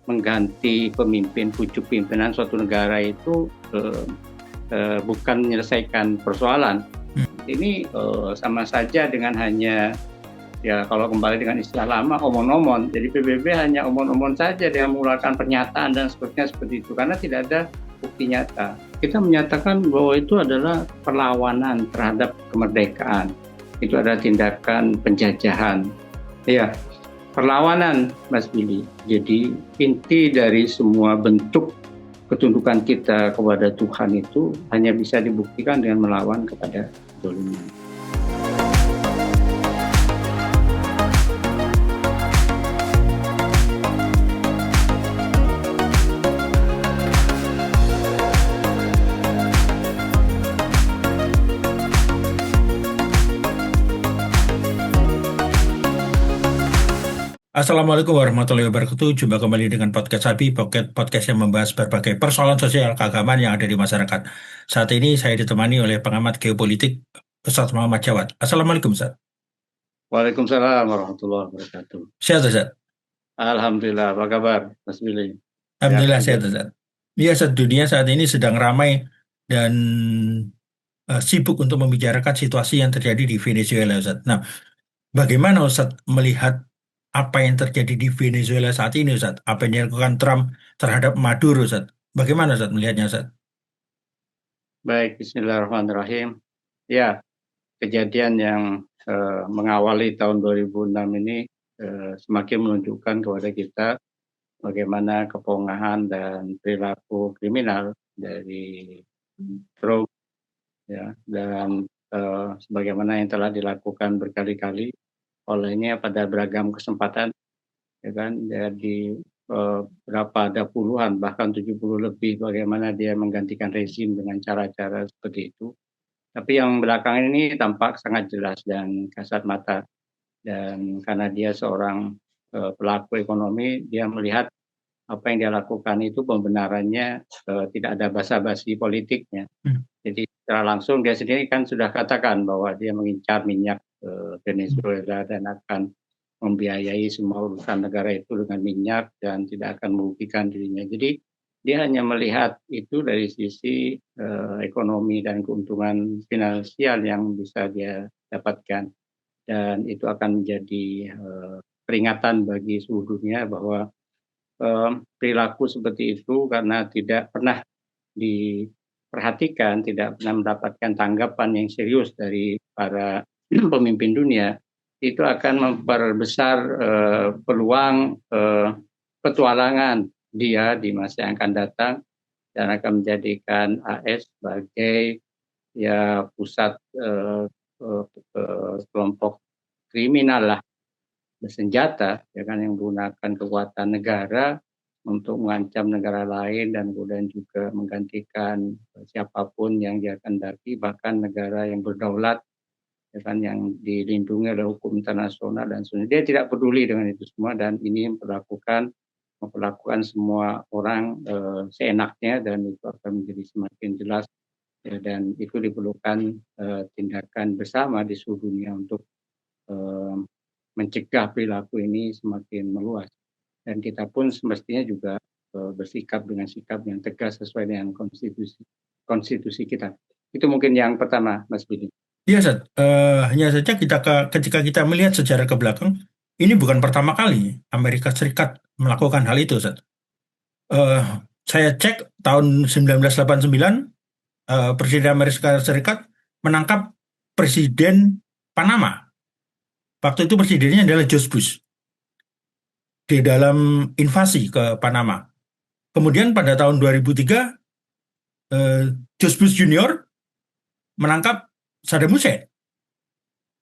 mengganti pemimpin, pucuk pimpinan suatu negara itu bukan menyelesaikan persoalan. Ini sama saja dengan hanya, ya kalau kembali dengan istilah lama, omon-omon. Jadi PBB hanya omon-omon saja, dia mengeluarkan pernyataan dan seterusnya seperti itu, karena tidak ada bukti nyata. Kita menyatakan bahwa itu adalah perlawanan terhadap kemerdekaan. Itu adalah tindakan penjajahan. Ya, perlawanan, Mas Billy. Jadi inti dari semua bentuk ketundukan kita kepada Tuhan itu hanya bisa dibuktikan dengan melawan kepada kezaliman. Assalamualaikum warahmatullahi wabarakatuh. Jumpa kembali dengan podcast Abi, podcast yang membahas berbagai persoalan sosial keagamaan yang ada di masyarakat. Saat ini saya ditemani oleh pengamat geopolitik Ustadz Muhammad Jawad. Assalamualaikum Ustadz. Waalaikumsalam warahmatullahi wabarakatuh. Sehat Ustadz? Alhamdulillah, apa kabar Mas Billy? Alhamdulillah sehat Ustadz. Ya Ustadz, dunia saat ini sedang ramai dan sibuk untuk membicarakan situasi yang terjadi di Venezuela Ustadz. Nah, bagaimana Ustadz melihat apa yang terjadi di Venezuela saat ini, Ustadz? Apa yang dilakukan Trump terhadap Maduro, Ustadz? Bagaimana, Ustadz, melihatnya, Ustadz? Baik, bismillahirrahmanirrahim. Ya, kejadian yang mengawali tahun 2006 ini semakin menunjukkan kepada kita bagaimana kepongahan dan perilaku kriminal dari Trump, ya, dan sebagaimana yang telah dilakukan berkali-kali olehnya pada beragam kesempatan, ya kan, jadi berapa ada puluhan bahkan 70 lebih bagaimana dia menggantikan rezim dengan cara-cara seperti itu. Tapi yang belakangan ini tampak sangat jelas dan kasat mata, dan karena dia seorang pelaku ekonomi, dia melihat apa yang dia lakukan itu pembenarannya tidak ada basa-basi politiknya. Jadi secara langsung dia sendiri kan sudah katakan bahwa dia mengincar minyak Venezuela dan akan membiayai semua urusan negara itu dengan minyak dan tidak akan merugikan dirinya. Jadi dia hanya melihat itu dari sisi ekonomi dan keuntungan finansial yang bisa dia dapatkan, dan itu akan menjadi peringatan bagi seluruh dunia bahwa perilaku seperti itu karena tidak pernah diperhatikan, tidak pernah mendapatkan tanggapan yang serius dari para pemimpin dunia, itu akan memperbesar peluang petualangan dia di masa yang akan datang dan akan menjadikan AS sebagai ya pusat kelompok kriminal lah bersenjata, ya kan, yang menggunakan kekuatan negara untuk mengancam negara lain dan kemudian juga menggantikan siapapun yang dia kehendaki, bahkan negara yang berdaulat, ya kan, yang dilindungi oleh hukum internasional dan sebagainya. Dia tidak peduli dengan itu semua, dan ini memperlakukan semua orang seenaknya, dan itu akan menjadi semakin jelas, ya, dan itu diperlukan tindakan bersama di seluruh dunia untuk mencegah perilaku ini semakin meluas, dan kita pun semestinya juga bersikap dengan sikap yang tegas sesuai dengan konstitusi kita. Itu mungkin yang pertama, Mas Budi. Iya, Ustadz. Hanya saja ketika kita melihat sejarah ke belakang, ini bukan pertama kali Amerika Serikat melakukan hal itu, Ustadz. Saya cek tahun 1989, Presiden Amerika Serikat menangkap Presiden Panama. Waktu itu presidennya adalah George Bush di dalam invasi ke Panama. Kemudian pada tahun 2003, George Bush Junior menangkap Saddam Hussein.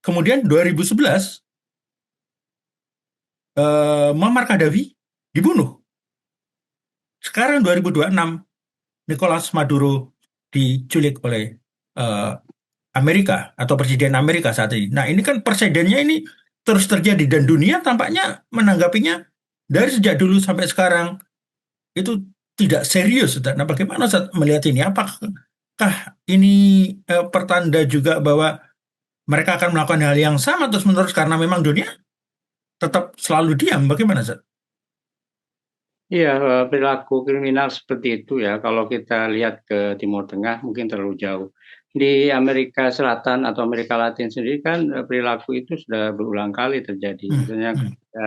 Kemudian 2011, Muammar Gaddafi dibunuh. Sekarang 2026, Nicolas Maduro diculik oleh Amerika atau Presiden Amerika saat ini. Nah, ini kan presidennya ini terus terjadi dan dunia tampaknya menanggapinya dari sejak dulu sampai sekarang itu tidak serius. Nah, bagaimana Ustaz melihat ini? Apakah ini pertanda juga bahwa mereka akan melakukan hal yang sama terus-menerus karena memang dunia tetap selalu diam? Bagaimana Ustaz? Iya, perilaku kriminal seperti itu ya, kalau kita lihat ke Timur Tengah mungkin terlalu jauh. Di Amerika Selatan atau Amerika Latin sendiri kan perilaku itu sudah berulang kali terjadi. Hmm, Misalnya hmm, ketika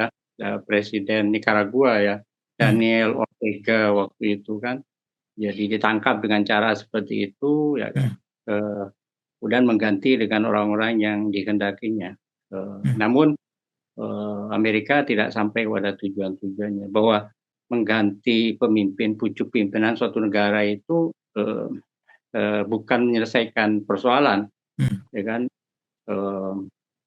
Presiden Nicaragua ya, hmm, Daniel Ortega waktu itu kan, jadi ditangkap dengan cara seperti itu ya kan. hmm, Kemudian mengganti dengan orang-orang yang dikehendakinya. hmm, Namun Amerika tidak sampai pada tujuan-tujuannya, bahwa mengganti pemimpin, pucuk pimpinan suatu negara itu bukan menyelesaikan persoalan, hmm, ya kan? Eh,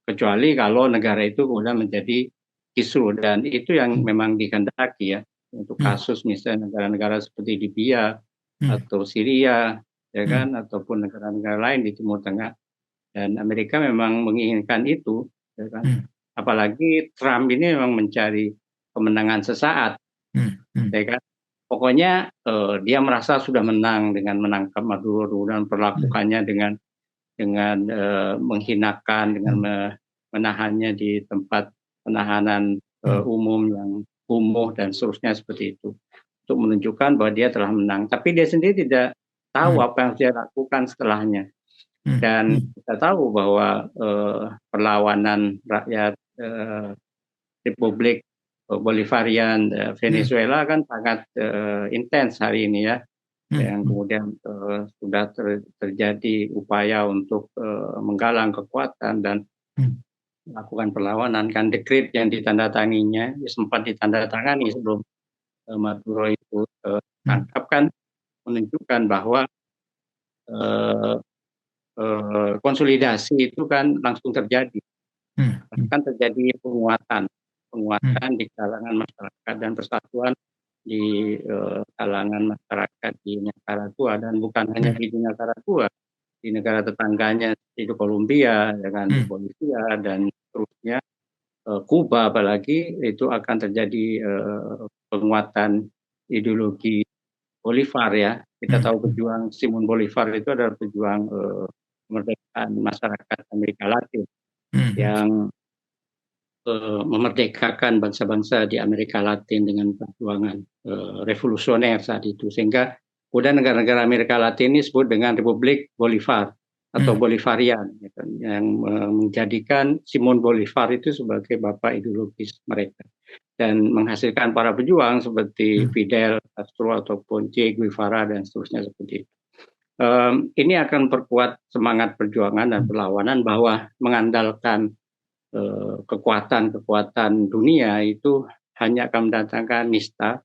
Kecuali kalau negara itu kemudian menjadi kisru, dan itu yang hmm, memang dikehendaki ya, untuk hmm, kasus misalnya negara-negara seperti Libya hmm, atau Syria, ya hmm, kan, ataupun negara-negara lain di Timur Tengah. Dan Amerika memang menginginkan itu, ya kan. hmm, Apalagi Trump ini memang mencari kemenangan sesaat, hmm, hmm, ya kan. Pokoknya dia merasa sudah menang dengan menangkap Maduro dan hmm, perlakukannya dengan menghinakan, dengan hmm, menahannya di tempat penahanan hmm, umum yang kumuh dan seterusnya seperti itu, untuk menunjukkan bahwa dia telah menang. Tapi dia sendiri tidak tahu hmm, apa yang dia lakukan setelahnya. hmm, Dan hmm, kita tahu bahwa perlawanan rakyat Republik Bolivarian hmm, Venezuela kan sangat intens hari ini ya, hmm, yang hmm, kemudian sudah terjadi upaya untuk menggalang kekuatan dan hmm, melakukan perlawanan. Kan dekret yang ditandatanginya sempat ditandatangani sebelum Maduro itu hmm, tangkap, kan menunjukkan bahwa eh, konsolidasi itu kan langsung terjadi. hmm, hmm, Bahkan terjadi penguatan hmm, penguatan di kalangan masyarakat dan persatuan di kalangan masyarakat di Nicaragua, dan bukan hanya hmm, di Nicaragua, di negara tetangganya di Kolombia, dengan di hmm, Bolivia dan seterusnya, Kuba apalagi itu akan terjadi penguatan ideologi Bolivar ya. Kita hmm, tahu hmm, pejuang Simon Bolivar itu adalah pejuang kemerdekaan masyarakat Amerika Latin hmm, yang memerdekakan bangsa-bangsa di Amerika Latin dengan perjuangan revolusioner saat itu, sehingga kemudian negara-negara Amerika Latin ini disebut dengan Republik Bolivar atau hmm, Bolivarian, ya kan, yang menjadikan Simon Bolivar itu sebagai bapak ideologis mereka, dan menghasilkan para pejuang seperti hmm, Fidel Castro ataupun Che Guevara dan seterusnya seperti itu. Ini akan perkuat semangat perjuangan dan hmm, perlawanan, bahwa mengandalkan kekuatan-kekuatan dunia itu hanya akan mendatangkan nista,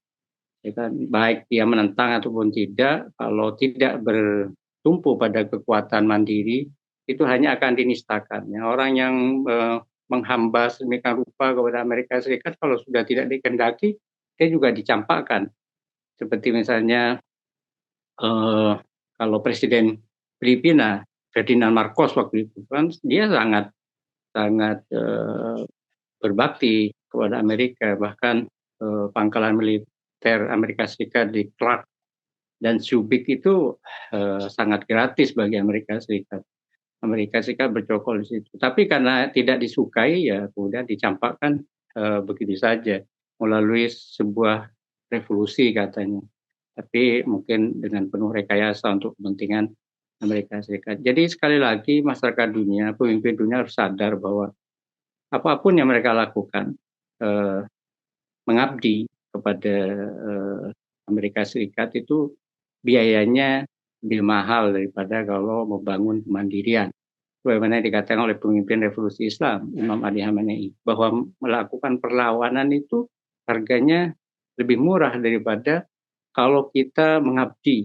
ya kan? Baik dia menentang ataupun tidak, kalau tidak bertumpu pada kekuatan mandiri, itu hanya akan dinistakan. Ya, orang yang menghamba sedemikian rupa kepada Amerika Serikat, kalau sudah tidak dikehendaki, dia juga dicampakkan. Seperti misalnya eh, kalau Presiden Filipina Ferdinand Marcos waktu itu kan, dia sangat sangat berbakti kepada Amerika, bahkan pangkalan militer Amerika Serikat di Clark dan Subic itu sangat gratis bagi Amerika Serikat. Amerika Serikat bercokol di situ. Tapi karena tidak disukai, ya kemudian dicampakkan begitu saja melalui sebuah revolusi katanya. Tapi mungkin dengan penuh rekayasa untuk kepentingan Amerika Serikat. Jadi sekali lagi masyarakat dunia, pemimpin dunia harus sadar bahwa apapun yang mereka lakukan, eh, mengabdi kepada Amerika Serikat itu biayanya lebih mahal daripada kalau membangun kemandirian. Bagaimana dikatakan oleh pemimpin revolusi Islam, Imam Ali Khamenei, bahwa melakukan perlawanan itu harganya lebih murah daripada kalau kita mengabdi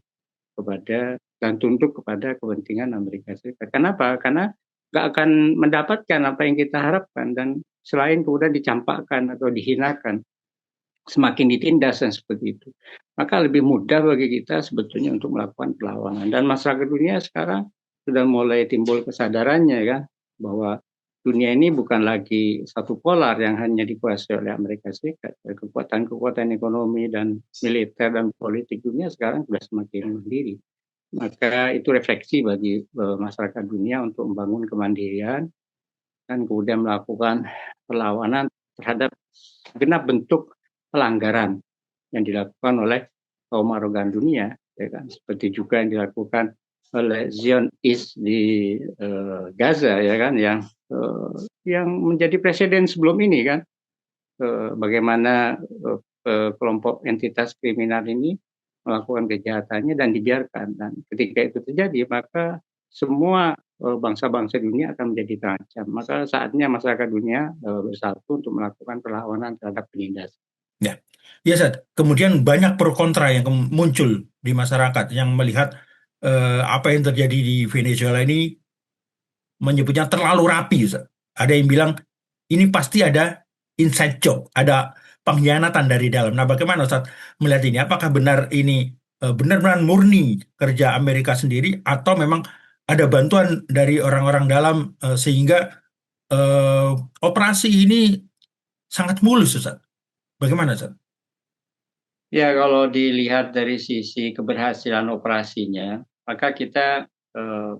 kepada dan tunduk kepada kepentingan Amerika Serikat. Kenapa? Karena nggak akan mendapatkan apa yang kita harapkan, dan selain kemudian dicampakkan atau dihinakan, semakin ditindas dan seperti itu. Maka lebih mudah bagi kita sebetulnya untuk melakukan perlawanan. Dan masyarakat dunia sekarang sudah mulai timbul kesadarannya kan, bahwa dunia ini bukan lagi satu polar yang hanya dikuasai oleh Amerika Serikat. Kekuatan-kekuatan ekonomi dan militer dan politik dunia sekarang sudah semakin mandiri. Maka itu refleksi bagi masyarakat dunia untuk membangun kemandirian dan kemudian melakukan perlawanan terhadap genap bentuk pelanggaran yang dilakukan oleh kaum arogan dunia, ya kan? Seperti juga yang dilakukan oleh Zionis di Gaza, ya kan, yang menjadi presiden sebelum ini kan, bagaimana kelompok entitas kriminal ini melakukan kejahatannya dan dibiarkan. Dan ketika itu terjadi, maka semua bangsa-bangsa dunia akan menjadi terancam. Maka saatnya masyarakat dunia bersatu untuk melakukan perlawanan terhadap penindas. Ya, ya Sat. Kemudian banyak pro kontra yang muncul di masyarakat yang melihat apa yang terjadi di Venezuela ini menyebutnya terlalu rapi, Ustaz. Ada yang bilang ini pasti ada inside job, ada pengkhianatan dari dalam. Nah, bagaimana Ustaz melihat ini? Apakah benar ini benar-benar murni kerja Amerika sendiri atau memang ada bantuan dari orang-orang dalam sehingga eh, operasi ini sangat mulus, Ustaz? Bagaimana, Ustaz? Ya, kalau dilihat dari sisi keberhasilan operasinya, maka kita eh,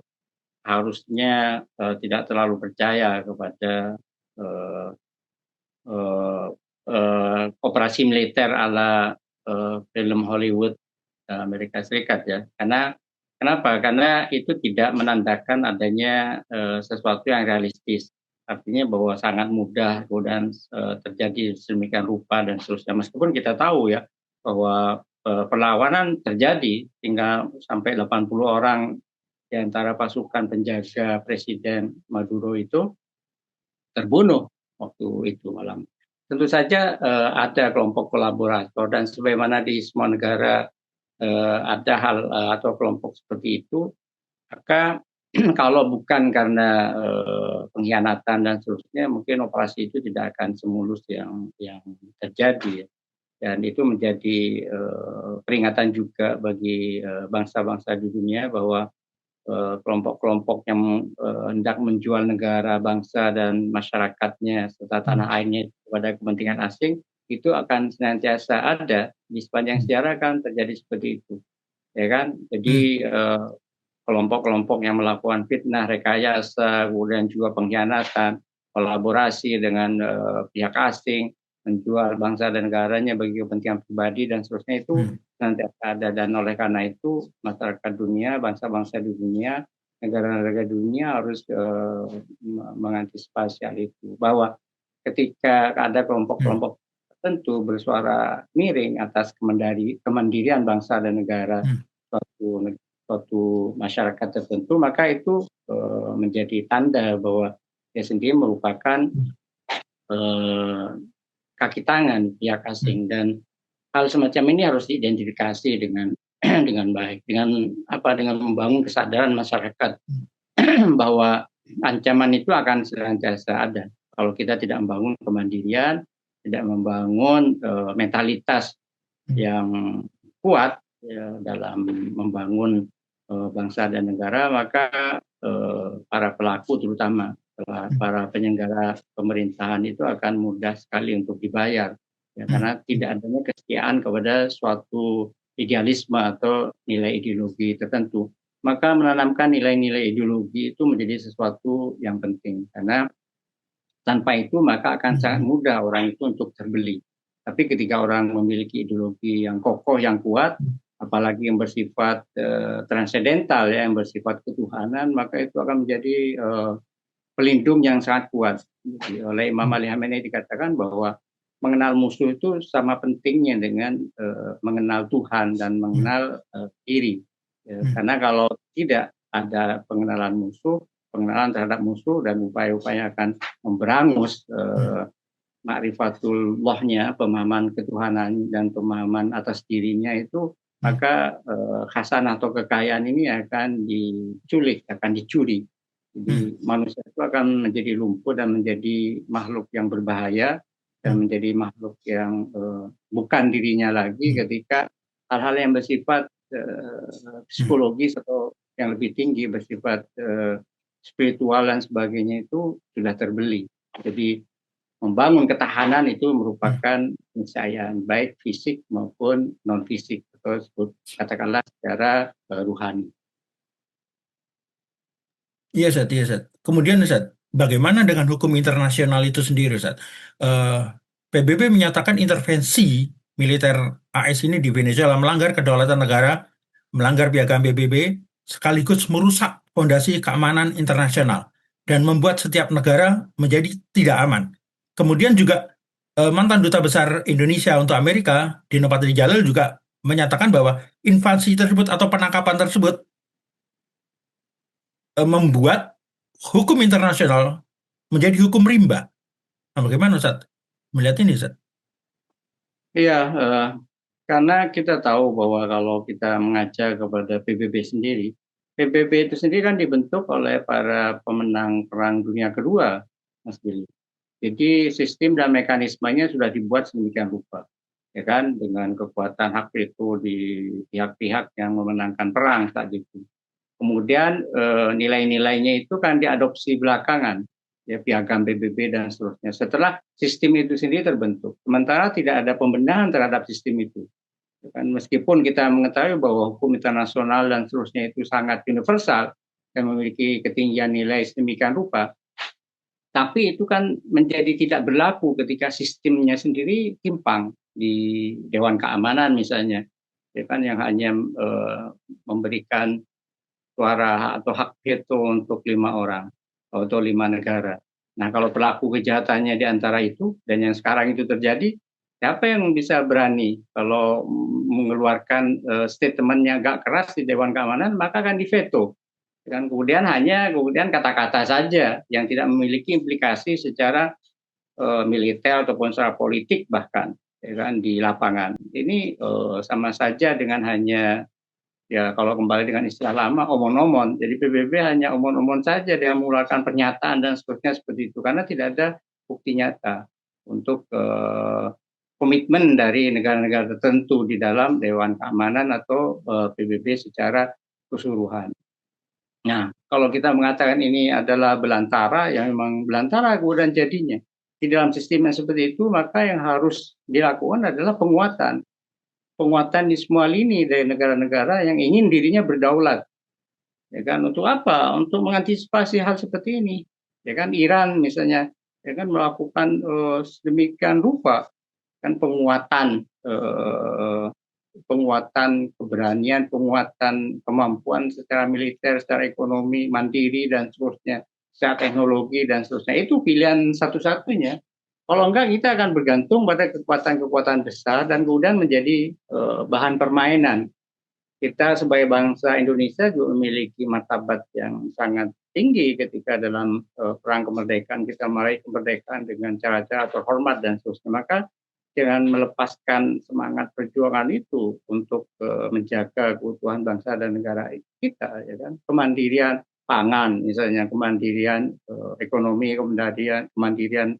harusnya tidak terlalu percaya kepada eh, eh, operasi militer ala film Hollywood Amerika Serikat ya. Karena kenapa? Karena itu tidak menandakan adanya sesuatu yang realistis. Artinya bahwa sangat mudah kemudian terjadi sedemikian rupa dan seterusnya. Meskipun kita tahu ya bahwa perlawanan terjadi, tinggal sampai 80 orang di antara pasukan penjaga Presiden Maduro itu terbunuh waktu itu malam. Tentu saja ada kelompok kolaborator dan sebagaimana di semua negara ada hal atau kelompok seperti itu, maka kalau bukan karena pengkhianatan dan seterusnya, mungkin operasi itu tidak akan semulus yang terjadi. Dan itu menjadi peringatan juga bagi bangsa-bangsa di dunia bahwa kelompok-kelompok yang hendak menjual negara, bangsa, dan masyarakatnya serta tanah airnya kepada kepentingan asing itu akan senantiasa ada di sepanjang sejarah kan terjadi seperti itu, ya kan? Jadi kelompok-kelompok yang melakukan fitnah, rekayasa, kemudian juga pengkhianatan, kolaborasi dengan pihak asing, menjual bangsa dan negaranya bagi kepentingan pribadi dan seterusnya itu nanti ada. Dan oleh karena itu masyarakat dunia, bangsa-bangsa di dunia, negara-negara dunia harus mengantisipasi hal itu, bahwa ketika ada kelompok-kelompok tertentu bersuara miring atas kemandirian bangsa dan negara suatu masyarakat tertentu, maka itu menjadi tanda bahwa dia sendiri merupakan kaki tangan pihak asing. Dan hal semacam ini harus diidentifikasi dengan dengan baik, dengan membangun kesadaran masyarakat bahwa ancaman itu akan senantiasa ada kalau kita tidak membangun kemandirian, tidak membangun mentalitas yang kuat ya, dalam membangun bangsa dan negara. Maka para pelaku terutama para penyelenggara pemerintahan itu akan mudah sekali untuk dibayar ya, karena tidak adanya kesetiaan kepada suatu idealisme atau nilai ideologi tertentu. Maka menanamkan nilai-nilai ideologi itu menjadi sesuatu yang penting, karena tanpa itu maka akan sangat mudah orang itu untuk terbeli. Tapi ketika orang memiliki ideologi yang kokoh, yang kuat, apalagi yang bersifat transendental ya, yang bersifat ketuhanan, maka itu akan menjadi pelindung yang sangat kuat. Oleh Imam Ali Khamenei dikatakan bahwa mengenal musuh itu sama pentingnya dengan mengenal Tuhan dan mengenal diri. Ya, karena kalau tidak ada pengenalan terhadap musuh dan upaya-upaya akan memberangus ma'rifatullahnya, pemahaman ketuhanan dan pemahaman atas dirinya itu, maka khasanah atau kekayaan ini akan diculik, akan dicuri. Jadi manusia itu akan menjadi lumpuh dan menjadi makhluk yang berbahaya dan menjadi makhluk yang bukan dirinya lagi ketika hal-hal yang bersifat psikologis atau yang lebih tinggi bersifat spiritual dan sebagainya itu sudah terbeli. Jadi membangun ketahanan itu merupakan keniscayaan baik fisik maupun non fisik atau katakanlah secara ruhani. Iya, Ustaz, iya, Ustaz. Kemudian, Ustaz, bagaimana dengan hukum internasional itu sendiri, Ustaz? PBB menyatakan intervensi militer AS ini di Venezuela melanggar kedaulatan negara, melanggar piagam PBB, sekaligus merusak fondasi keamanan internasional dan membuat setiap negara menjadi tidak aman. Kemudian juga mantan duta besar Indonesia untuk Amerika, Dino Patrijala juga menyatakan bahwa invasi tersebut atau penangkapan tersebut membuat hukum internasional menjadi hukum rimba. Nah, bagaimana Ustaz melihat ini, Ustaz? Iya, karena kita tahu bahwa kalau kita mengaca kepada PBB sendiri, PBB itu sendiri kan dibentuk oleh para pemenang Perang Dunia Kedua, Mas Billy. Jadi sistem dan mekanismenya sudah dibuat sedemikian rupa, ya kan, dengan kekuatan hak veto di pihak-pihak yang memenangkan perang saat itu. Kemudian nilai-nilainya itu kan diadopsi belakangan, ya piagam PBB dan seterusnya. Setelah sistem itu sendiri terbentuk, sementara tidak ada pembenahan terhadap sistem itu. Kan meskipun kita mengetahui bahwa hukum internasional dan seterusnya itu sangat universal dan memiliki ketinggian nilai sedemikian rupa, tapi itu kan menjadi tidak berlaku ketika sistemnya sendiri timpang di Dewan Keamanan misalnya, ya kan, yang hanya memberikan suara atau hak veto untuk 5 orang atau 5 negara. Nah, kalau pelaku kejahatannya di antara itu dan yang sekarang itu terjadi, siapa yang bisa berani kalau mengeluarkan statement yang agak keras di Dewan Keamanan, maka akan diveto. Dan kemudian kata-kata saja yang tidak memiliki implikasi secara militer ataupun secara politik bahkan, ya kan, di lapangan. Ini sama saja dengan hanya, ya kalau kembali dengan istilah lama, omon-omon. Jadi PBB hanya omon-omon saja, dia mengeluarkan pernyataan dan seterusnya seperti itu, karena tidak ada bukti nyata untuk komitmen dari negara-negara tertentu di dalam Dewan Keamanan atau PBB secara keseluruhan. Nah, kalau kita mengatakan ini adalah belantara, ya memang belantara kemudian jadinya. Di dalam sistem yang seperti itu, maka yang harus dilakukan adalah penguatan di semua lini dari negara-negara yang ingin dirinya berdaulat, ya kan, untuk apa? Untuk mengantisipasi hal seperti ini, ya kan. Iran misalnya, ya kan, melakukan sedemikian rupa kan penguatan keberanian, penguatan kemampuan secara militer, secara ekonomi, mandiri dan seterusnya, secara teknologi dan seterusnya. Itu pilihan satu-satunya. Kalau enggak, kita akan bergantung pada kekuatan-kekuatan besar dan kemudian menjadi bahan permainan. Kita sebagai bangsa Indonesia juga memiliki martabat yang sangat tinggi ketika dalam perang kemerdekaan kita meraih kemerdekaan dengan cara-cara terhormat dan seterusnya. Maka jangan melepaskan semangat perjuangan itu untuk menjaga keutuhan bangsa dan negara kita, ya kan. Kemandirian pangan misalnya, kemandirian ekonomi, kemandirian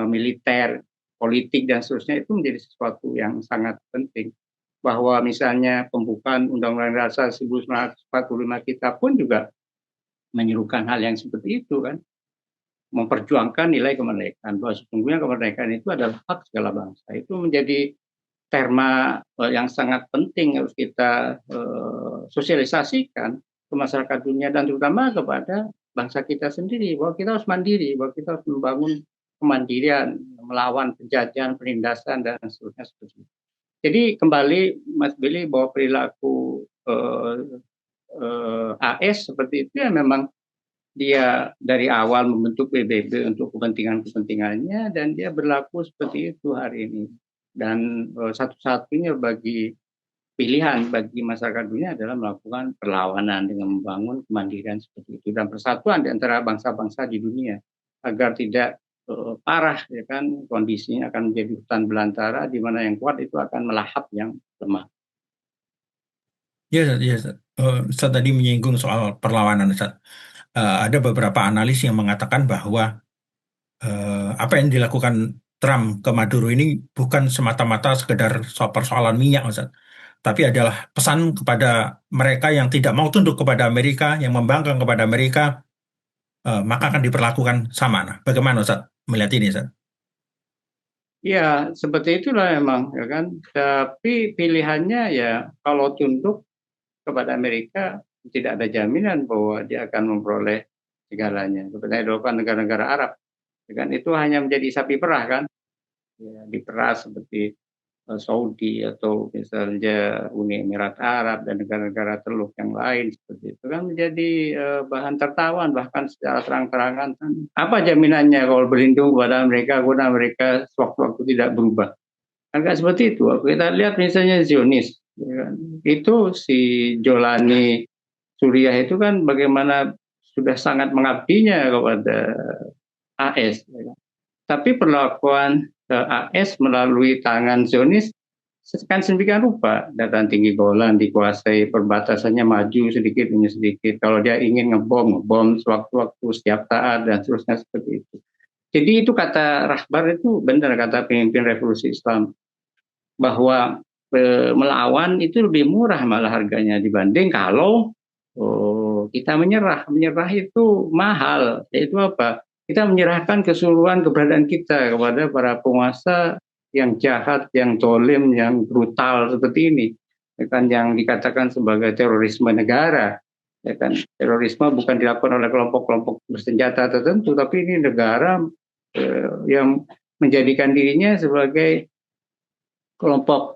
militer, politik dan seterusnya, itu menjadi sesuatu yang sangat penting. Bahwa misalnya pembukaan Undang-Undang Dasar 1945 kita pun juga menyerukan hal yang seperti itu kan, memperjuangkan nilai kemerdekaan, bahwa sesungguhnya kemerdekaan itu adalah hak segala bangsa. Itu menjadi terma yang sangat penting harus kita sosialisasikan ke masyarakat dunia dan terutama kepada bangsa kita sendiri, bahwa kita harus mandiri, bahwa kita harus membangun kemandirian, melawan penjajahan, penindasan dan seterusnya seperti itu. Jadi kembali Mas Billy, bahwa perilaku AS seperti itu ya memang dia dari awal membentuk PBB untuk kepentingannya dan dia berlaku seperti itu hari ini. Dan satu-satunya pilihan bagi masyarakat dunia adalah melakukan perlawanan dengan membangun kemandirian seperti itu dan persatuan di antara bangsa-bangsa di dunia agar tidak parah, ya kan, kondisinya akan menjadi hutan belantara di mana yang kuat itu akan melahap yang lemah. Ya, ya, Ustaz tadi menyinggung soal perlawanan, Ustaz. Ada beberapa analis yang mengatakan bahwa apa yang dilakukan Trump ke Maduro ini bukan semata-mata sekedar soal persoalan minyak, Ustaz, tapi adalah pesan kepada mereka yang tidak mau tunduk kepada Amerika, yang membangkang kepada Amerika, maka akan diperlakukan sama. Nah, bagaimana Ustaz melihat ini, Ustaz? Ya, seperti itulah memang, ya kan. Tapi pilihannya ya kalau tunduk kepada Amerika tidak ada jaminan bahwa dia akan memperoleh segalanya. Seperti yang dilakukan negara-negara Arab, ya kan, itu hanya menjadi sapi perah kan, ya, diperas seperti Saudi atau misalnya Uni Emirat Arab dan negara-negara Teluk yang lain seperti itu kan menjadi bahan tertawan bahkan secara terang-terangan. Apa jaminannya kalau berlindung kepada mereka sewaktu-waktu tidak berubah? Agak seperti itu. Kita lihat misalnya Zionis, ya kan? Itu si Jolani Suriah itu kan bagaimana sudah sangat mengabdinya kepada AS. Ya kan? Tapi perlakuan AS melalui tangan Zionis kan sedemikian rupa. Dataran tinggi Golan dikuasai, perbatasannya maju sedikit demi sedikit. Kalau dia ingin ngebom sewaktu-waktu setiap saat dan seterusnya seperti itu. Jadi itu kata Rahbar itu benar kata pemimpin revolusi Islam bahwa melawan itu lebih murah malah harganya dibanding kalau kita menyerah. Menyerah itu mahal. Yaitu apa? Kita menyerahkan keseluruhan keberadaan kita kepada para penguasa yang jahat, yang zalim, yang brutal seperti ini. Ya kan, yang dikatakan sebagai terorisme negara. Ya kan, terorisme bukan dilakukan oleh kelompok-kelompok bersenjata tertentu, tapi ini negara yang menjadikan dirinya sebagai kelompok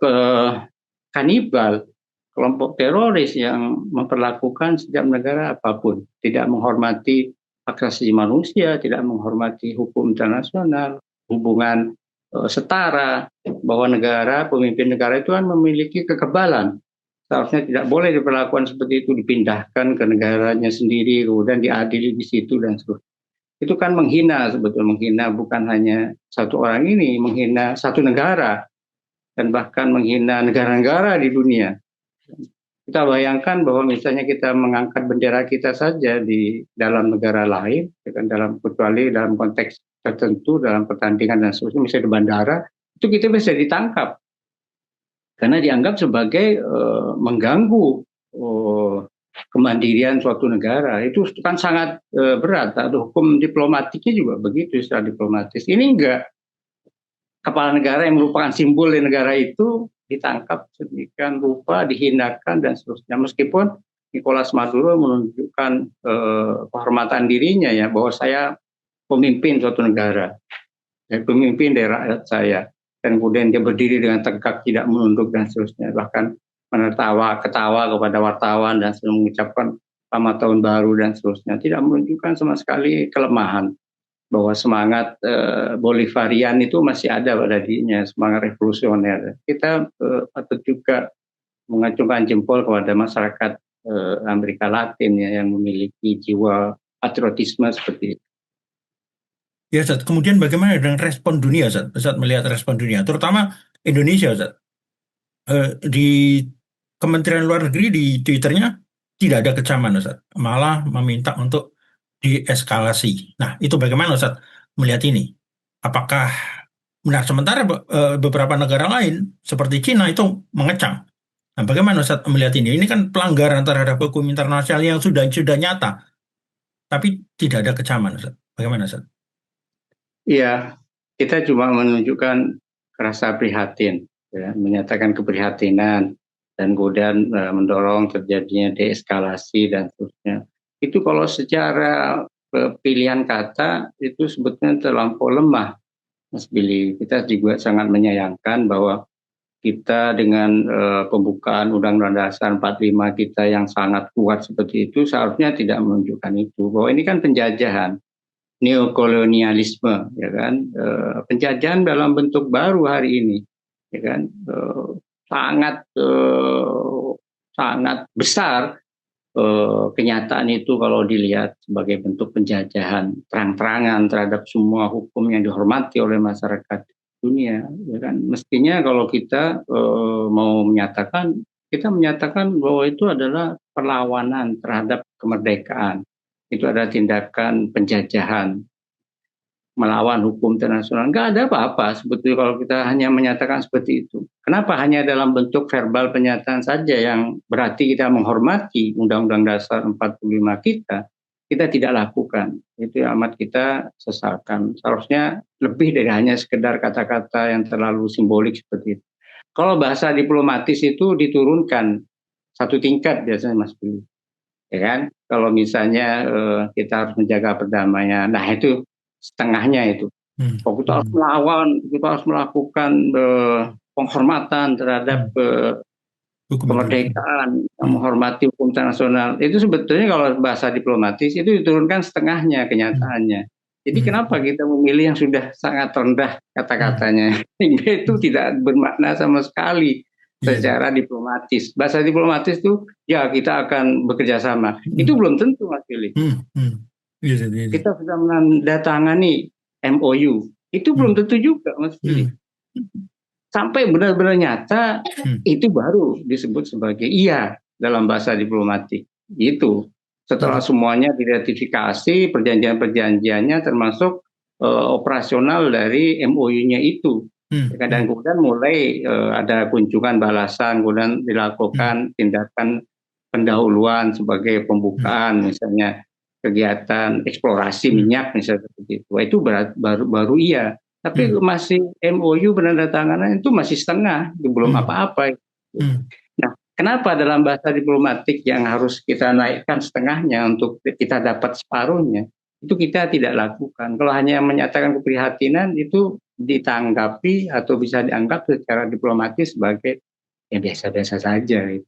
kanibal, kelompok teroris yang memperlakukan setiap negara apapun, tidak menghormati hak asasi manusia, tidak menghormati hukum internasional, hubungan setara, bahwa pemimpin negara itu kan memiliki kekebalan. Seharusnya tidak boleh diperlakukan seperti itu, dipindahkan ke negaranya sendiri, kemudian diadili di situ dan seterusnya. Itu kan menghina, sebetulnya menghina bukan hanya satu orang ini, menghina satu negara, dan bahkan menghina negara-negara di dunia. Kita bayangkan bahwa misalnya kita mengangkat bendera kita saja di dalam negara lain, kecuali dalam konteks tertentu, dalam pertandingan dan seterusnya, misalnya di bandara, itu kita bisa ditangkap. Karena dianggap sebagai mengganggu kemandirian suatu negara. Itu kan sangat berat. Ada hukum diplomatiknya juga begitu secara diplomatis. Ini enggak. Kepala negara yang merupakan simbol di negara itu ditangkap sedemikian rupa, dihinakan dan seterusnya. Meskipun Nicolas Maduro menunjukkan kehormatan dirinya ya, bahwa saya pemimpin suatu negara, pemimpin dari rakyat saya, dan kemudian dia berdiri dengan tegak, tidak menunduk dan seterusnya. Bahkan ketawa kepada wartawan dan mengucapkan selamat tahun baru dan seterusnya. Tidak menunjukkan sama sekali kelemahan, bahwa semangat Bolivarian itu masih ada pada dirinya, semangat revolusioner. Kita patut juga mengacungkan jempol kepada masyarakat Amerika Latin ya, yang memiliki jiwa patriotisme seperti itu. Ya, Zat. Kemudian bagaimana dengan respon dunia, Zat? Zat melihat respon dunia, terutama Indonesia, Zat. Di Kementerian Luar Negeri di Twitternya tidak ada kecaman, Zat. Malah meminta untuk dieskalasi. Nah, itu bagaimana, Zat, melihat ini? Apakah benar? Sementara beberapa negara lain seperti Cina itu mengecam. Nah, bagaimana Ustaz melihat ini? Ini kan pelanggaran terhadap hukum internasional yang sudah nyata, tapi tidak ada kecaman, Ustaz. Bagaimana, Ustaz? Iya, kita cuma menunjukkan rasa prihatin, ya, menyatakan keprihatinan, dan kemudian mendorong terjadinya deeskalasi dan seterusnya. Itu kalau secara pilihan kata itu sebetulnya terlampau lemah, Mas Billy. Kita juga sangat menyayangkan bahwa kita dengan pembukaan Undang-Undang Dasar 45 kita yang sangat kuat seperti itu seharusnya tidak menunjukkan itu, bahwa ini kan penjajahan, neokolonialisme, ya kan, penjajahan dalam bentuk baru hari ini, ya kan, sangat besar kenyataan itu kalau dilihat sebagai bentuk penjajahan terang-terangan terhadap semua hukum yang dihormati oleh masyarakat dunia. Ya kan? Mestinya kalau kita mau menyatakan, kita menyatakan bahwa itu adalah perlawanan terhadap kemerdekaan. Itu adalah tindakan penjajahan, melawan hukum internasional. Nggak ada apa-apa sebetulnya kalau kita hanya menyatakan seperti itu. Kenapa hanya dalam bentuk verbal pernyataan saja yang berarti kita menghormati Undang-Undang Dasar 45 kita tidak lakukan. Itu amat kita sesalkan. Seharusnya lebih dari hanya sekedar kata-kata yang terlalu simbolik seperti itu. Kalau bahasa diplomatis itu diturunkan satu tingkat biasanya, Mas Budi. Ya kan? Kalau misalnya kita harus menjaga perdamaian, nah itu setengahnya itu. Kalau kita harus melawan, kita harus melakukan penghormatan terhadap Hukum internasional. kemerdekaan, menghormati hukum internasional. Itu sebetulnya kalau bahasa diplomatis itu diturunkan setengahnya kenyataannya. Jadi kenapa kita memilih yang sudah sangat rendah kata-katanya, sehingga itu tidak bermakna sama sekali secara diplomatis. Bahasa diplomatis itu ya kita akan bekerja sama. Itu belum tentu, Mas Billy. Kita sudah menandatangani MOU, itu belum tentu juga, Mas Billy. Sampai benar-benar nyata, itu baru disebut sebagai iya dalam bahasa diplomatik. Itu setelah semuanya diratifikasi, perjanjian-perjanjiannya termasuk operasional dari MOU-nya itu. Dan kemudian mulai ada kunjungan balasan, kemudian dilakukan tindakan pendahuluan sebagai pembukaan, misalnya kegiatan eksplorasi minyak misalnya seperti itu. Itu baru iya. Tapi masih MOU penandatanganan itu masih setengah, belum apa-apa. Nah, kenapa dalam bahasa diplomatik yang harus kita naikkan setengahnya untuk kita dapat separuhnya, itu kita tidak lakukan. Kalau hanya menyatakan keprihatinan itu ditanggapi atau bisa dianggap secara diplomatis sebagai ya biasa-biasa saja.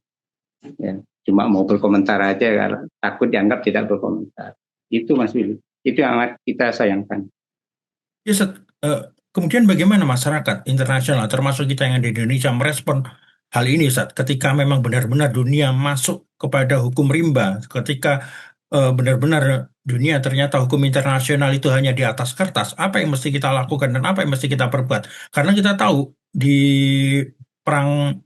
Ya, cuma mau berkomentar aja karena takut dianggap tidak berkomentar. Itu Mas Willy. Itu yang amat kita sayangkan. Ya, kemudian bagaimana masyarakat internasional, termasuk kita yang ada di Indonesia, merespon hal ini, ketika memang benar-benar dunia masuk kepada hukum rimba, ketika benar-benar dunia ternyata hukum internasional itu hanya di atas kertas, apa yang mesti kita lakukan dan apa yang mesti kita perbuat? Karena kita tahu di perang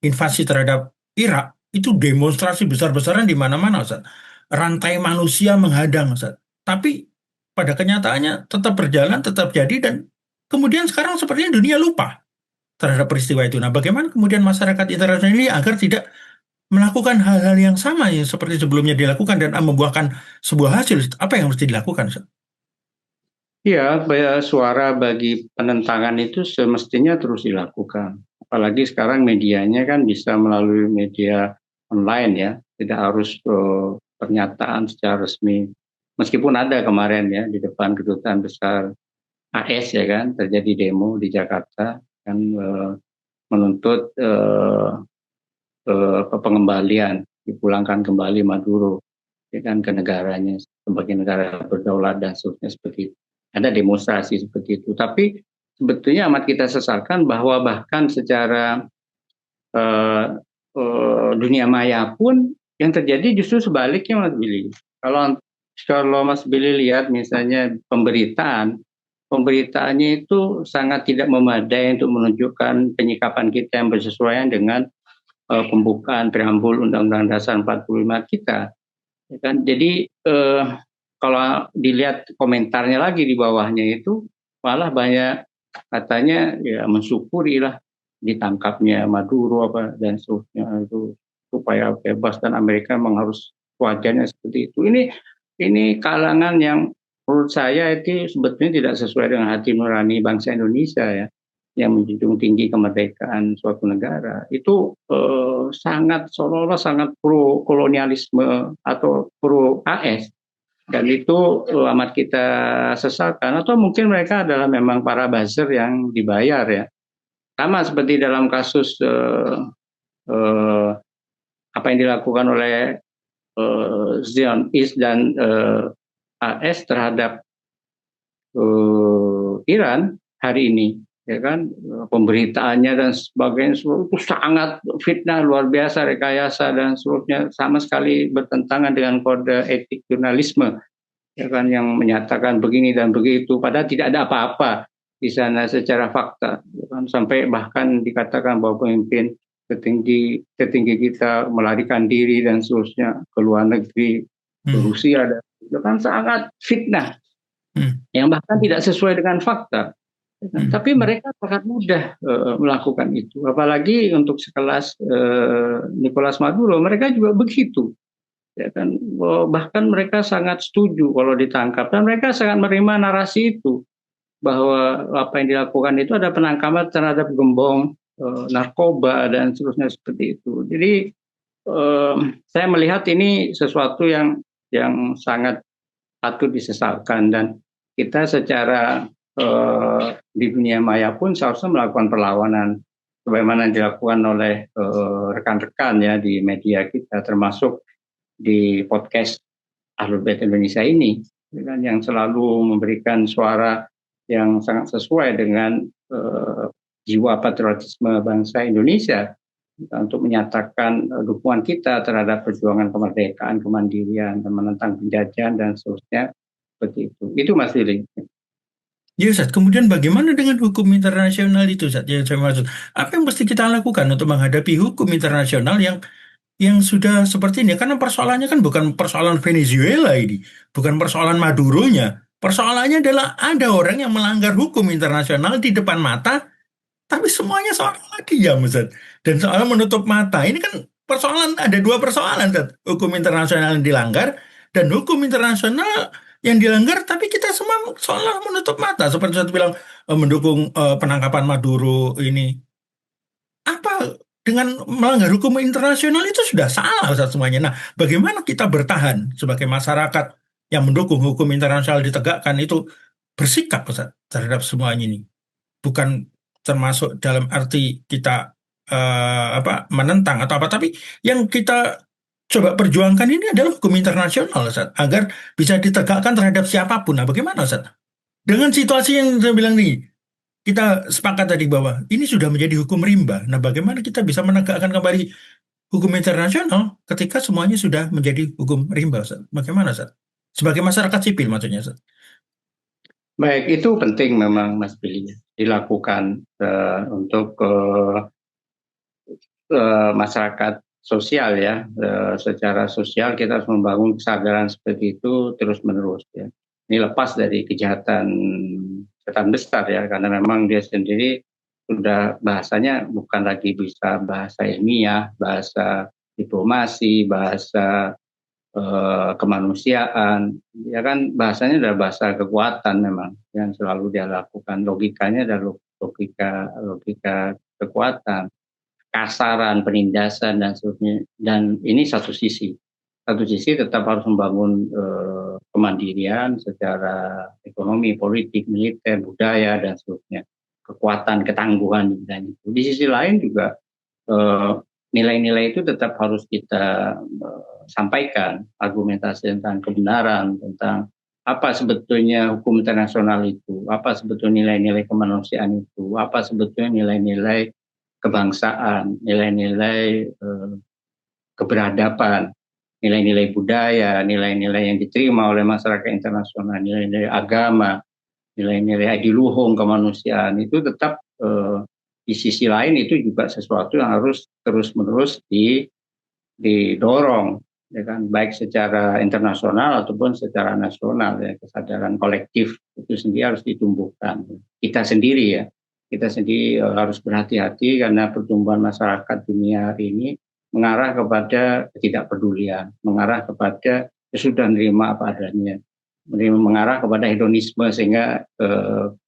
invasi terhadap Irak, itu demonstrasi besar-besaran di mana-mana, Ustaz. Rantai manusia menghadang, Ustaz. Tapi pada kenyataannya tetap berjalan, tetap jadi, dan kemudian sekarang sepertinya dunia lupa terhadap peristiwa itu. Nah, bagaimana kemudian masyarakat internasional ini agar tidak melakukan hal-hal yang sama yang seperti sebelumnya dilakukan dan membuahkan sebuah hasil? Apa yang mesti dilakukan, Ustaz? Ya, suara bagi penentangan itu semestinya terus dilakukan. Apalagi sekarang medianya kan bisa melalui media online ya, tidak harus pernyataan secara resmi. Meskipun ada kemarin ya di depan kedutaan besar AS ya kan, terjadi demo di Jakarta kan menuntut pengembalian, dipulangkan kembali Maduro ya kan ke negaranya sebagai negara berdaulat dan seterusnya seperti itu. Ada demonstrasi seperti itu. Tapi sebetulnya amat kita sesalkan bahwa bahkan secara dunia maya pun yang terjadi justru sebaliknya, Mas Billy. Kalau Mas Billy lihat misalnya pemberitaannya itu sangat tidak memadai untuk menunjukkan penyikapan kita yang bersesuaian dengan pembukaan preambul Undang-Undang Dasar 45 kita. Ya kan? Jadi kalau dilihat komentarnya lagi di bawahnya itu malah banyak katanya ya mensyukuri lah ditangkapnya Maduro apa dan seterusnya itu supaya bebas dan Amerika memang harus wajarnya seperti itu. Ini kalangan yang menurut saya itu sebetulnya tidak sesuai dengan hati nurani bangsa Indonesia ya, yang menjunjung tinggi kemerdekaan suatu negara. Itu sangat seolah-olah sangat pro kolonialisme atau pro AS. Dan itu amat kita sesalkan, atau mungkin mereka adalah memang para buzzer yang dibayar ya. Sama seperti dalam kasus apa yang dilakukan oleh Zionis dan AS terhadap Iran hari ini, ya kan, pemberitaannya dan sebagainya itu sangat fitnah, luar biasa, rekayasa dan seterusnya, sama sekali bertentangan dengan kode etik jurnalisme, ya kan, yang menyatakan begini dan begitu, padahal tidak ada apa-apa di sana secara fakta, ya kan, sampai bahkan dikatakan bahwa pemimpin tertinggi kita melarikan diri dan seterusnya ke luar negeri, ke Rusia, dan itu kan sangat fitnah, yang bahkan tidak sesuai dengan fakta. Tapi mereka sangat mudah melakukan itu, apalagi untuk sekelas Nicolas Maduro, mereka juga begitu. Ya kan, bahkan mereka sangat setuju kalau ditangkap, dan mereka sangat menerima narasi itu bahwa apa yang dilakukan itu ada penangkapan terhadap gembong narkoba dan seterusnya seperti itu. Jadi saya melihat ini sesuatu yang sangat patut disesalkan, dan kita secara di dunia maya pun seharusnya melakukan perlawanan sebagaimana yang dilakukan oleh rekan-rekan ya di media kita, termasuk di podcast Ahlul Bait Indonesia ini, yang selalu memberikan suara yang sangat sesuai dengan jiwa patriotisme bangsa Indonesia untuk menyatakan dukungan kita terhadap perjuangan kemerdekaan, kemandirian, dan menentang penjajahan dan seterusnya seperti itu. Itu Mas Willy. Ya Ustaz, kemudian bagaimana dengan hukum internasional itu Ustaz, yang saya maksud? Apa yang mesti kita lakukan untuk menghadapi hukum internasional yang sudah seperti ini? Karena persoalannya kan bukan persoalan Venezuela ini, bukan persoalan Maduronya. Persoalannya adalah ada orang yang melanggar hukum internasional di depan mata, tapi semuanya seolah-olah diam, Ustaz. Dan soal menutup mata, ini kan persoalan, ada dua persoalan, Ustaz. Hukum internasional yang dilanggar, dan hukum internasional yang dilanggar, tapi kita semua seolah menutup mata. Seperti Ustaz bilang, mendukung penangkapan Maduro ini. Apa dengan melanggar hukum internasional itu sudah salah, Ustaz, semuanya. Nah, bagaimana kita bertahan sebagai masyarakat yang mendukung hukum internasional ditegakkan itu bersikap, Ustaz, terhadap semuanya ini? Bukan termasuk dalam arti kita menentang atau apa, tapi yang kita coba perjuangkan ini adalah hukum internasional, Ustaz, agar bisa ditegakkan terhadap siapapun. Nah, bagaimana, Ustaz? Dengan situasi yang saya bilang nih, kita sepakat tadi bahwa ini sudah menjadi hukum rimba. Nah, bagaimana kita bisa menegakkan kembali hukum internasional ketika semuanya sudah menjadi hukum rimba, Ustaz? Bagaimana, Ustaz? Sebagai masyarakat sipil maksudnya, Ustaz. Baik, itu penting memang Mas Billy dilakukan untuk masyarakat sosial ya. Secara sosial kita harus membangun kesadaran seperti itu terus-menerus ya. Ini lepas dari kejahatan setan besar ya, karena memang dia sendiri sudah bahasanya bukan lagi bisa bahasa ilmiah, bahasa diplomasi, bahasa kemanusiaan, ya kan bahasanya adalah bahasa kekuatan memang yang selalu dia lakukan. Logikanya adalah logika kekuatan, kasaran, penindasan dan seterusnya. Dan ini satu sisi tetap harus membangun kemandirian secara ekonomi, politik, militer, budaya dan seterusnya. Kekuatan, ketangguhan dan itu. Di sisi lain juga nilai-nilai itu tetap harus kita sampaikan, argumentasi tentang kebenaran, tentang apa sebetulnya hukum internasional itu, apa sebetulnya nilai-nilai kemanusiaan itu, apa sebetulnya nilai-nilai kebangsaan, nilai-nilai keberadaban, nilai-nilai budaya, nilai-nilai yang diterima oleh masyarakat internasional, nilai-nilai agama, nilai-nilai adiluhung kemanusiaan itu tetap di sisi lain itu juga sesuatu yang harus terus-menerus didorong, ya kan, baik secara internasional ataupun secara nasional ya. Kesadaran kolektif itu sendiri harus ditumbuhkan. Kita sendiri harus berhati-hati karena pertumbuhan masyarakat dunia hari ini mengarah kepada ketidakpedulian, mengarah kepada sudah menerima apa adanya, mengarah kepada hedonisme sehingga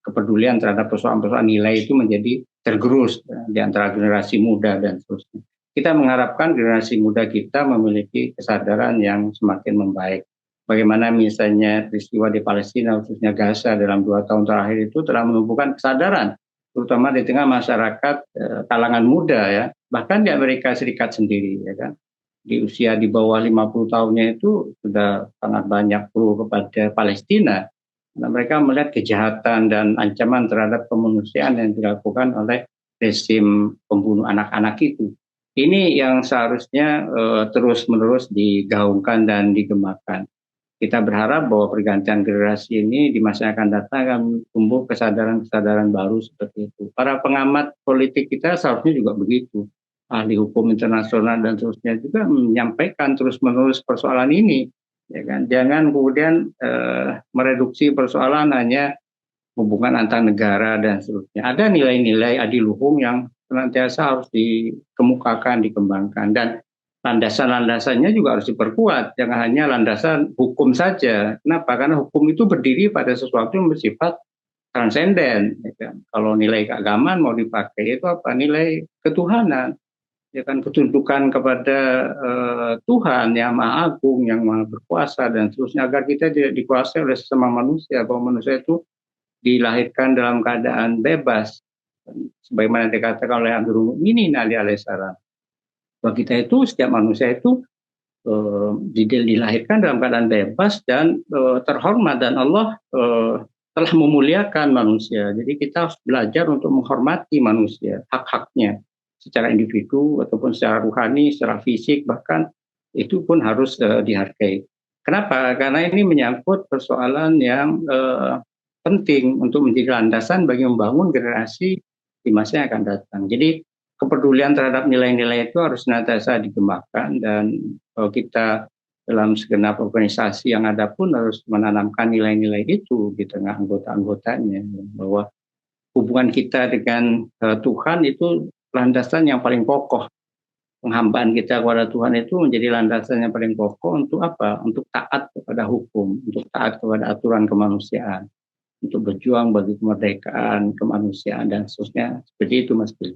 kepedulian terhadap persoalan-persoalan nilai itu menjadi tergerus di antara generasi muda dan seterusnya. Kita mengharapkan generasi muda kita memiliki kesadaran yang semakin membaik. Bagaimana misalnya peristiwa di Palestina, khususnya Gaza dalam 2 tahun terakhir itu telah menumbuhkan kesadaran, terutama di tengah masyarakat kalangan muda ya, bahkan di Amerika Serikat sendiri ya kan. Di usia di bawah 50 tahunnya itu sudah sangat banyak pro kepada Palestina. Nah, mereka melihat kejahatan dan ancaman terhadap kemanusiaan yang dilakukan oleh rezim pembunuh anak-anak itu. Ini yang seharusnya terus-menerus digaungkan dan digemakan. Kita berharap bahwa pergantian generasi ini di masa yang akan datang akan tumbuh kesadaran-kesadaran baru seperti itu. Para pengamat politik kita seharusnya juga begitu. Ahli hukum internasional dan seterusnya juga menyampaikan terus-menerus persoalan ini. Ya kan? Jangan kemudian mereduksi persoalan hanya hubungan antar negara dan seterusnya. Ada nilai-nilai adiluhung yang senantiasa harus dikemukakan, dikembangkan. Dan landasan-landasannya juga harus diperkuat. Jangan hanya landasan hukum saja. Kenapa? Karena hukum itu berdiri pada sesuatu yang bersifat transenden. Ya kan? Kalau nilai keagamaan mau dipakai itu apa? Nilai ketuhanan. Ya kan, ketundukan kepada Tuhan yang Maha Agung, yang Maha Berkuasa dan seterusnya, agar kita tidak dikuasai oleh sesama manusia, bahwa manusia itu dilahirkan dalam keadaan bebas, Sebagaimana dikatakan oleh Amirul Mukminin Ali alaihissalam, bahwa kita itu, setiap manusia itu dilahirkan dalam keadaan bebas dan terhormat, dan Allah telah memuliakan manusia. Jadi kita harus belajar untuk menghormati manusia, hak-haknya secara individu ataupun secara ruhani, secara fisik, bahkan itu pun harus dihargai. Kenapa? Karena ini menyangkut persoalan yang penting untuk menjadi landasan bagi membangun generasi di masa yang akan datang. Jadi kepedulian terhadap nilai-nilai itu harus senantiasa dikembangkan, dan kita dalam segenap organisasi yang ada pun harus menanamkan nilai-nilai itu di tengah anggota-anggotanya, bahwa hubungan kita dengan Tuhan itu landasan yang paling kokoh. Penghambaan kita kepada Tuhan itu menjadi landasan yang paling kokoh untuk apa? Untuk taat kepada hukum, untuk taat kepada aturan kemanusiaan, untuk berjuang bagi kemerdekaan, kemanusiaan, dan seterusnya. Seperti itu, Mas Billy.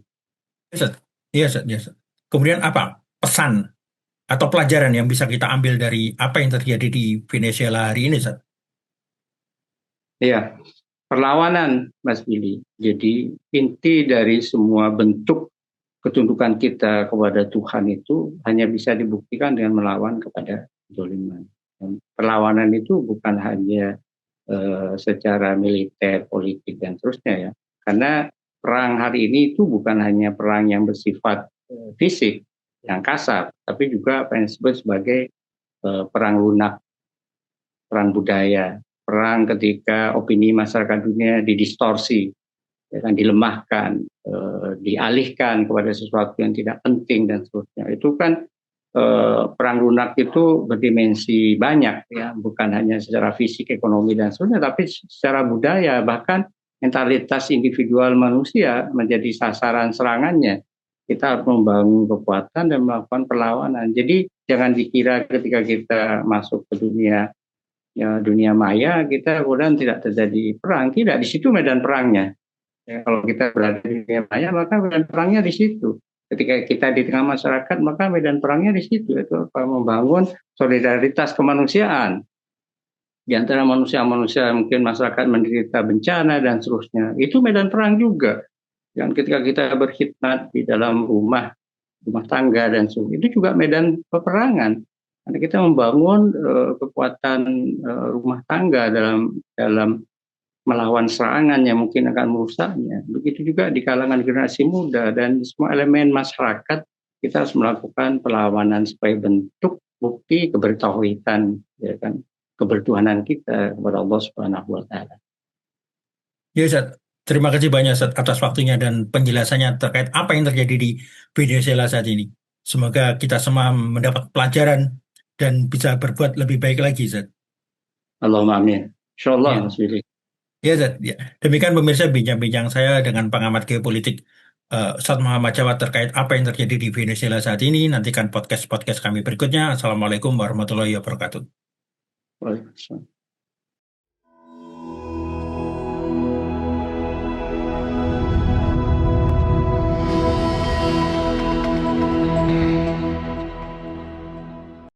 Iya, Sat. Iya, Sat. Kemudian apa pesan atau pelajaran yang bisa kita ambil dari apa yang terjadi di Venezuela hari ini, Sat? Iya, perlawanan, Mas Billy. Jadi inti dari semua bentuk ketundukan kita kepada Tuhan itu hanya bisa dibuktikan dengan melawan kepada kezaliman. Perlawanan itu bukan hanya secara militer, politik, dan seterusnya ya. Karena perang hari ini itu bukan hanya perang yang bersifat fisik, yang kasar, tapi juga apa yang disebut sebagai perang lunak, perang budaya, perang ketika opini masyarakat dunia didistorsi, ya kan, dilemahkan, dialihkan kepada sesuatu yang tidak penting dan seterusnya. Itu kan perang lunak itu berdimensi banyak ya, bukan hanya secara fisik, ekonomi, dan seterusnya, tapi secara budaya, bahkan mentalitas individual manusia menjadi sasaran serangannya. Kita harus membangun kekuatan dan melakukan perlawanan. Jadi jangan dikira ketika kita masuk ke dunia maya kita kemudian tidak terjadi perang. Tidak, di situ medan perangnya. Ya, kalau kita berada di dunia maya, maka medan perangnya di situ. Ketika kita di tengah masyarakat, maka medan perangnya di situ, itu membangun solidaritas kemanusiaan di antara manusia-manusia, mungkin masyarakat menderita bencana dan seterusnya. Itu medan perang juga. Dan ketika kita berkhidmat di dalam rumah tangga dan seterusnya, itu juga medan peperangan. Karena kita membangun kekuatan rumah tangga dalam melawan serangan yang mungkin akan merusaknya. Begitu juga di kalangan generasi muda dan semua elemen masyarakat, kita harus melakukan perlawanan sebagai bentuk bukti kebertauhidan, ya kan, kebertuhanan kita kepada Allah Subhanahu wa taala. Ya, Ustaz. Terima kasih banyak, Ustaz, atas waktunya dan penjelasannya terkait apa yang terjadi di Venezuela saat ini. Semoga kita semua mendapat pelajaran dan bisa berbuat lebih baik lagi, Ustaz. Allahumma amin. Insyaallah, Ya. Mas Willy. Ya, Zat. Ya. Demikian pemirsa bincang-bincang saya dengan pengamat geopolitik Ustadz Muhammad Jawad terkait apa yang terjadi di Venezuela saat ini. Nantikan podcast-podcast kami berikutnya. Assalamualaikum warahmatullahi wabarakatuh. Waalaikumsalam.